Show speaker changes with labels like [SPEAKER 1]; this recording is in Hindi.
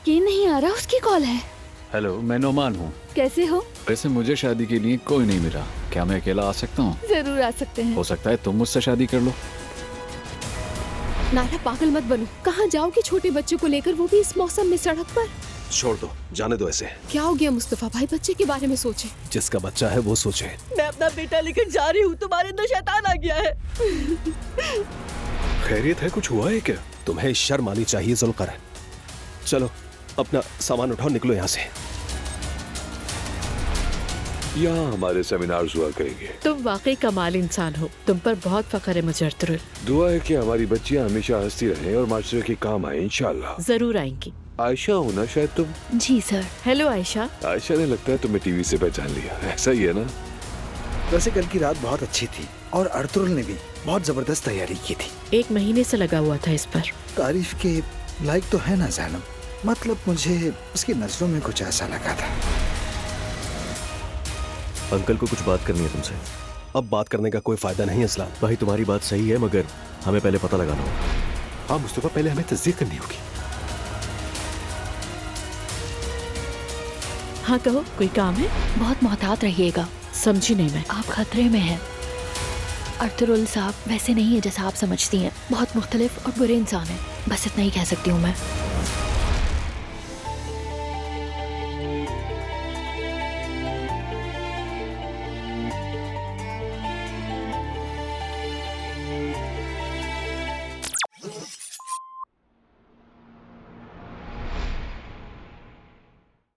[SPEAKER 1] यकीन नहीं आ रहा, उसकी कॉल है।
[SPEAKER 2] हेलो, मैं नोमान हूँ।
[SPEAKER 1] कैसे हो?
[SPEAKER 2] वैसे मुझे शादी के लिए कोई नहीं मिला, क्या मैं अकेला आ सकता हूँ?
[SPEAKER 1] जरूर आ सकते हैं।
[SPEAKER 2] हो सकता है तुम मुझसे शादी कर लो।
[SPEAKER 3] नायरा पागल मत बनो, कहाँ जाओगे छोटे बच्चे को लेकर, वो भी इस मौसम में सड़क पर।
[SPEAKER 4] छोड़ दो, जाने दो ऐसे।
[SPEAKER 3] क्या हो गया मुस्तफा भाई, बच्चे के बारे में सोचे।
[SPEAKER 4] जिसका बच्चा है वो सोचे।
[SPEAKER 1] मैं अपना बेटा लेकर जा रही हूँ, तुम्हारे अंदर शैतान आ गया है।
[SPEAKER 4] खैरियत है, कुछ हुआ है क्या? तुम्हें शर्म आनी चाहिए जुल्कर। चलो अपना सामान उठाओ, निकलो यहाँ से।
[SPEAKER 5] यहाँ हमारे सेमिनार्स हुआ करेंगे।
[SPEAKER 6] तुम वाकई कमाल इंसान हो, तुम पर बहुत फख्र है मुझे अर्तुगरुल।
[SPEAKER 5] दुआ है कि हमारी बच्चियाँ हमेशा हंसती रहें और माशरे के काम आए इंशाल्लाह।
[SPEAKER 6] जरूर आएंगी।
[SPEAKER 5] आयशा हो ना शायद तुम?
[SPEAKER 1] जी सर।
[SPEAKER 6] हेलो आयशा।
[SPEAKER 5] आयशा ने लगता है तुम्हें टीवी से पहचान लिया, ऐसा ही है ना?
[SPEAKER 7] वैसे कल की रात बहुत अच्छी थी और अर्तुगरुल ने भी बहुत जबरदस्त तैयारी की थी।
[SPEAKER 6] 1 महीने से लगा हुआ था इस पर।
[SPEAKER 7] तारीफ के लायक तो है ना ज़ैनब, मतलब मुझे उसकी नजरों में कुछ ऐसा लगा था।
[SPEAKER 8] अंकल को कुछ बात करनी है तुमसे।
[SPEAKER 4] अब बात करने का कोई फायदा नहीं असलाम।
[SPEAKER 8] भाई तुम्हारी बात सही है, मगर हमें पहले पता लगाना होगा।
[SPEAKER 4] हाँ मुस्तफा, पहले हमें तस्दीक करनी होगी।
[SPEAKER 6] हाँ कहो, कोई काम है?
[SPEAKER 1] बहुत मोहतात रहिएगा।
[SPEAKER 6] समझी नहीं मैं।
[SPEAKER 1] आप खतरे में हैं। अर्तुगरुल साहब वैसे नहीं है जैसा आप समझती हैं, बहुत मुख्तलिफ और बुरे इंसान हैं। बस इतना ही कह सकती हूँ मैं।